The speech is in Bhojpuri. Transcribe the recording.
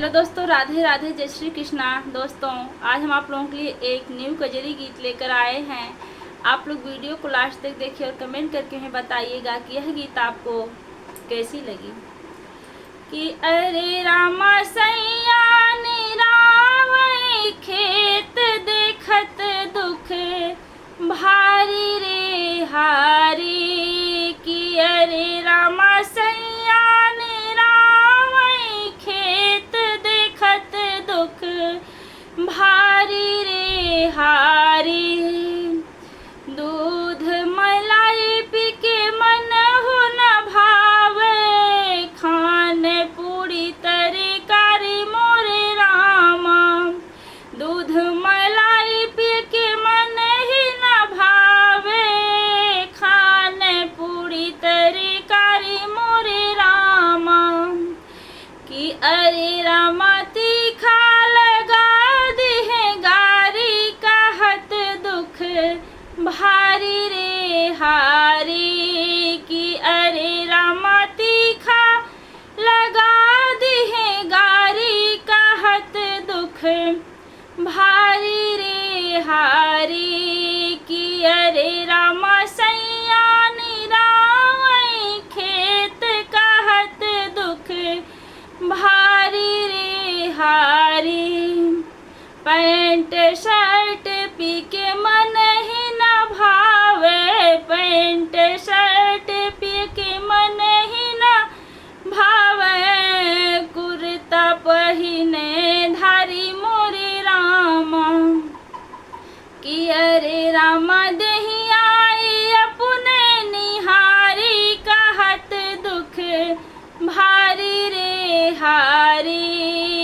हेलो दोस्तों, राधे राधे, जय श्री कृष्णा। दोस्तों, आज हम आप लोगों के लिए एक न्यू कजरी गीत लेकर आए हैं। आप लोग वीडियो को लास्ट तक देखिए और कमेंट करके हमें बताइएगा कि यह गीत आपको कैसी लगी। कि अरे रामा सैया निरावै खेत देखत दुख भारी रे हारी। कि अरे रामा सैया निरावै खेत देखत दुख भारी रे हारी। दूध मलाई पी के मन हो न भावे, खान पूरी तरकारी मोरे रामा। दूध मलाई पी के मन ही न भावे, खान पूरी तरकारी मोरे रामा। कि अरे रामा तीखा लगा दिहे गारी, कहत दुख भारी रे हारी। कि अरे रामा तीखा लगा दिहे गारी, कहत दुख भारी रे हारी। कि अरे रामा सैया निरावै खेत कहत दुख भारी रे हारी। पैंट शर्ट पी के मन ही न भावे, पैंट शर्ट पी के मन ही न भावे, कुर्ता पहिने धारी मोरे रामा। कि अरे रामा दही आई अपने निहारी, कहत दुख भारी रे हारी।